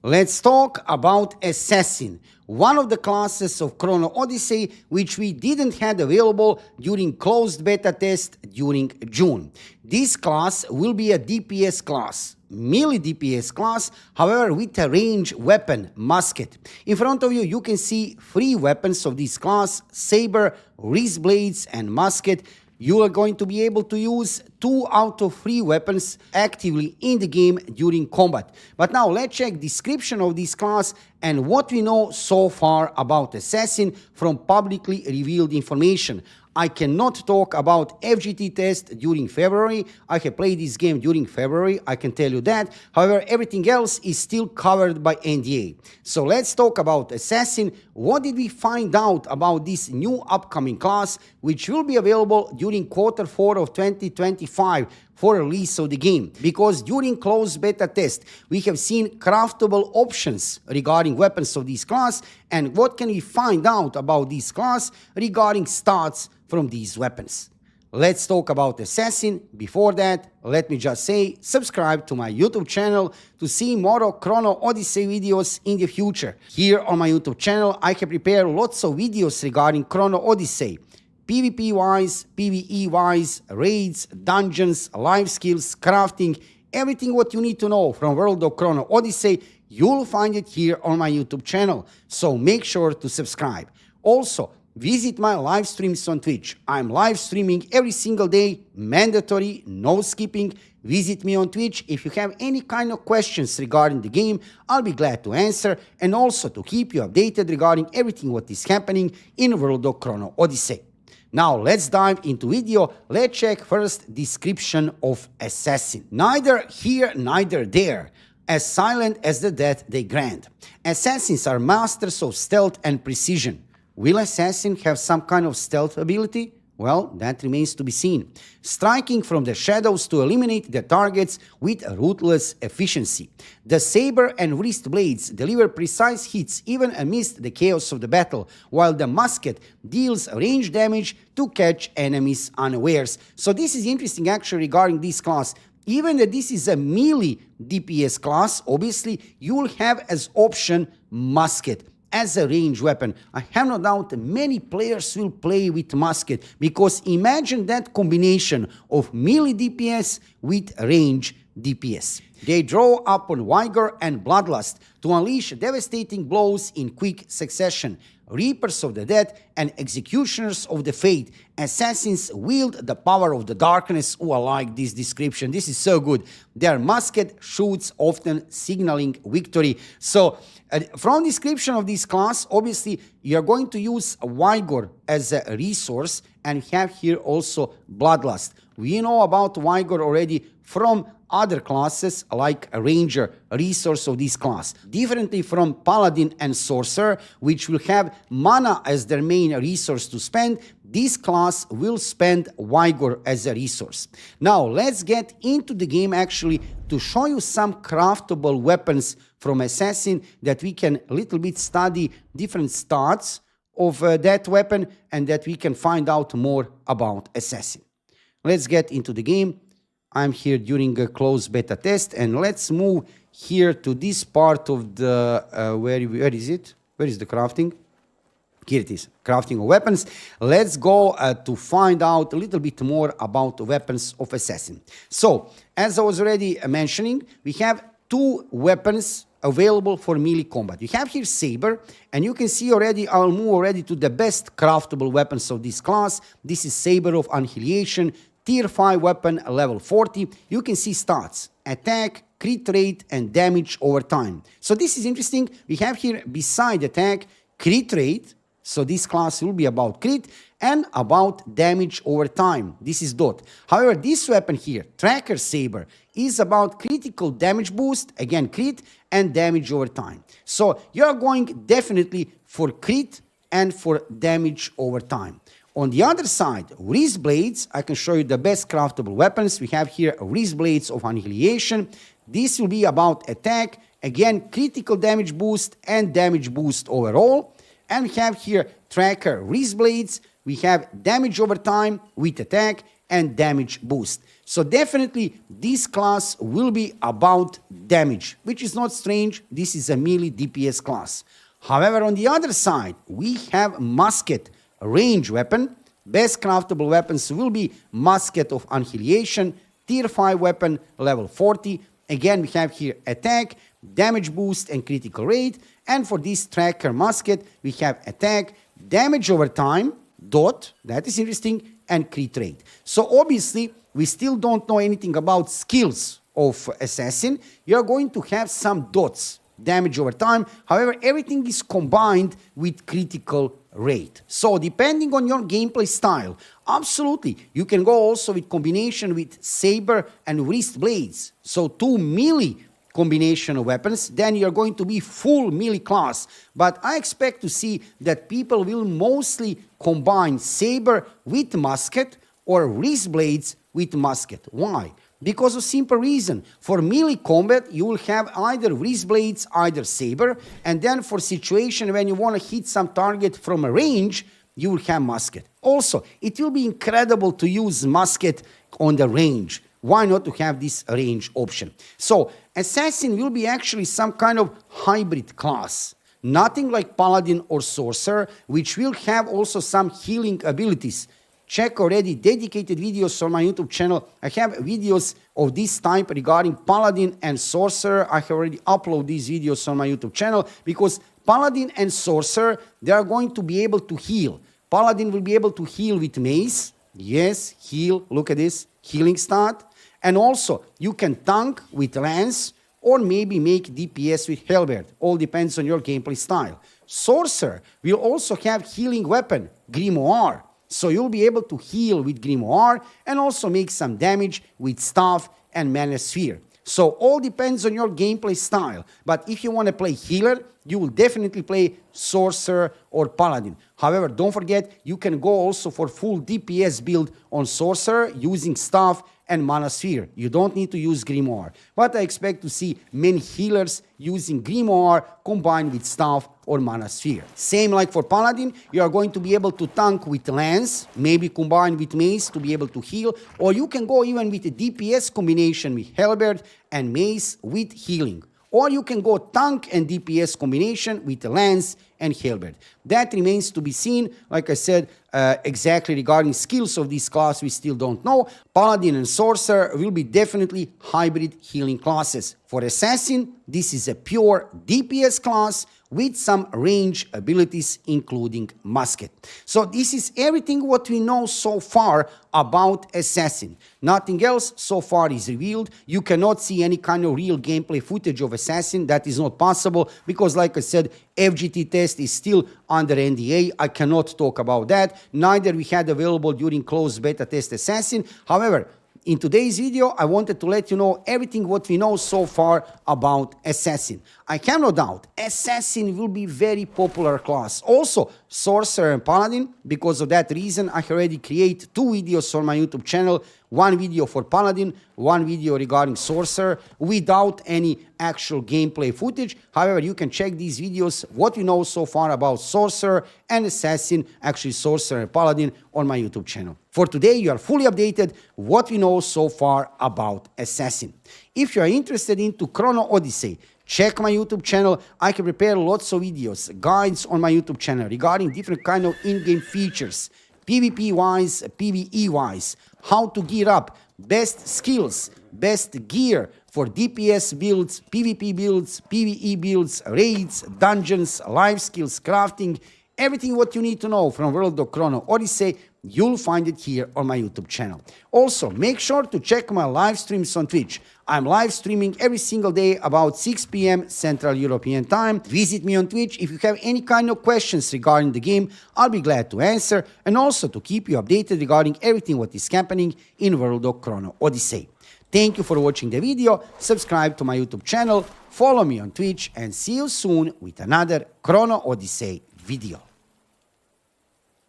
Let's talk about Assassin, one of the classes of Chrono Odyssey which we didn't have available during closed beta test during June. This class will be a DPS class, melee DPS class, however with a range weapon, Musket. In front of you, you can see 3 weapons of this class, Sabre, wrist blades and Musket. You are going to be able to use 2 out of 3 weapons actively in the game during combat. But now let's check description of this class and what we know so far about Assassin from publicly revealed information. I cannot talk about FGT test during February. I have played this game during February, I can tell you that. However, everything else is still covered by NDA. So let's talk about Assassin. What did we find out about this new upcoming class, which will be available during Q4 of 2025 for release of the game? Because during closed beta test, we have seen craftable options regarding weapons of this class, and what can we find out about this class regarding stats from these weapons. Let's talk about Assassin. Before that, let me just say, subscribe to my YouTube channel to see more of Chrono Odyssey videos in the future. Here on my YouTube channel, I have prepared lots of videos regarding Chrono Odyssey. PvP-wise, PvE-wise, raids, dungeons, life skills, crafting, everything what you need to know from World of Chrono Odyssey, you'll find it here on my YouTube channel. So make sure to subscribe. Also, visit my live streams on Twitch. I'm live streaming every single day, mandatory, no skipping. Visit me on Twitch. If you have any kind of questions regarding the game, I'll be glad to answer, and also to keep you updated regarding everything what is happening in World of Chrono Odyssey. Now let's dive into video. Let's check first description of Assassin. Neither here, neither there. As silent as the death they grant. Assassins are masters of stealth and precision. Will Assassin have some kind of stealth ability? Well, that remains to be seen. Striking from the shadows to eliminate the targets with a ruthless efficiency. The Sabre and wrist blades deliver precise hits even amidst the chaos of the battle, while the Musket deals range damage to catch enemies unawares. So this is interesting actually regarding this class. Even that this is a melee DPS class, obviously you will have as option Musket as a range weapon. I have no doubt many players will play with Musket, because imagine that combination of melee DPS with range DPS. They draw upon Vigor and Bloodlust to unleash devastating blows in quick succession. Reapers of the Dead and Executioners of the Fate. Assassins wield the power of the darkness. Oh, I like this description. This is so good. Their musket shoots often signaling victory. So, from description of this class, obviously, you're going to use Vigor as a resource, and have here also Bloodlust. We know about Vigor already from other classes like a Ranger, resource of this class. Differently from Paladin and Sorcerer, which will have mana as their main resource to spend, this class will spend Vigor as a resource. Now, let's get into the game actually to show you some craftable weapons from Assassin that we can a little bit study different stats of that weapon, and that we can find out more about Assassin. Let's get into the game. I'm here during a closed beta test, and let's move here to this part of the, where is it? Where is the crafting? Here it is, crafting of weapons. Let's go to find out a little bit more about weapons of Assassin. So, as I was already mentioning, we have 2 weapons available for melee combat. You have here Sabre, and you can see already, I'll move already to the best craftable weapons of this class. This is Sabre of Annihilation, Tier 5 weapon, level 40. You can see stats, attack, crit rate, and damage over time. So this is interesting. We have here, beside attack, crit rate. So this class will be about crit and about damage over time. This is dot. However, this weapon here, Tracker Sabre, is about critical damage boost, again crit, and damage over time. So you're going definitely for crit and for damage over time. On the other side, wrist blades, I can show you the best craftable weapons. We have here wrist blades of Annihilation. This will be about attack, again critical damage boost and damage boost overall. And we have here Tracker wrist blades. We have damage over time with attack and damage boost. So definitely this class will be about damage, which is not strange. This is a melee DPS class. However, on the other side, we have Musket, a range weapon. Best craftable weapons will be Musket of Annihilation, tier 5 weapon, level 40. Again, we have here attack, damage boost, and critical rate. And for this tracker musket, we have attack, damage over time, dot, that is interesting, and crit rate. So obviously, we still don't know anything about skills of assassin. You're going to have some dots, damage over time. However, everything is combined with critical rate. So depending on your gameplay style, absolutely, you can go also with combination with Sabre and wrist blades. So 2 melee combination of weapons, then you're going to be full melee class. But I expect to see that people will mostly combine Sabre with musket or wrist blades with musket. Why? Because of simple reason. For melee combat, you will have either wrist blades, either Sabre, and then for situation when you want to hit some target from a range, you will have musket. Also, it will be incredible to use musket on the range. Why not to have this range option? So, assassin will be actually some kind of hybrid class. Nothing like paladin or sorcerer, which will have also some healing abilities. Check already dedicated videos on my YouTube channel. I have videos of this type regarding paladin and sorcerer. I have already uploaded these videos on my YouTube channel because paladin and sorcerer, they are going to be able to heal. Paladin will be able to heal with mace. Yes, heal. Look at this. Healing stat. And also, you can tank with lance or maybe make DPS with halberd. All depends on your gameplay style. Sorcerer will also have healing weapon, Grimoire. So you'll be able to heal with Grimoire and also make some damage with staff and mana sphere. So all depends on your gameplay style. But if you want to play healer, you will definitely play sorcerer or paladin. However, don't forget, you can go also for full DPS build on sorcerer using staff and mana sphere. You don't need to use Grimoire. But I expect to see many healers using Grimoire combined with staff or mana sphere. Same like for paladin, you are going to be able to tank with lance, maybe combined with mace to be able to heal, or you can go even with a DPS combination with halberd and mace with healing. Or you can go tank and DPS combination with lance and halberd. That remains to be seen. Like I said, exactly regarding skills of this class, we still don't know. Paladin and sorcerer will be definitely hybrid healing classes. For assassin, this is a pure DPS class with some range abilities, including musket. So this is everything what we know so far about assassin. Nothing else so far is revealed. You cannot see any kind of real gameplay footage of assassin. That is not possible because, like I said, FGT test is still under NDA. I cannot talk about that. Neither we had available during closed beta test assassin. However, in today's video, I wanted to let you know everything what we know so far about Assassin. I have no doubt Assassin will be very popular class. Also, Sorcerer and Paladin. Because of that reason, I already create 2 videos on my YouTube channel. 1 video for Paladin, 1 video regarding Sorcerer, without any actual gameplay footage. However, you can check these videos, what we know so far about Sorcerer and Assassin, actually Sorcerer and Paladin, on my YouTube channel. For today, you are fully updated what we know so far about Assassin. If you are interested into Chrono Odyssey, check my YouTube channel. I can prepare lots of videos, guides on my YouTube channel regarding different kind of in-game features, PvP-wise, PvE-wise, how to gear up, best skills, best gear for DPS builds, PvP builds, PvE builds, raids, dungeons, life skills, crafting, everything what you need to know from World of Chrono Odyssey, you'll find it here on my YouTube channel. Also, make sure to check my live streams on Twitch. I'm live streaming every single day about 6 p.m. Central European Time. Visit me on Twitch. If you have any kind of questions regarding the game, I'll be glad to answer, and also to keep you updated regarding everything what is happening in World of Chrono Odyssey. Thank you for watching the video. Subscribe to my YouTube channel, follow me on Twitch, and see you soon with another Chrono Odyssey video.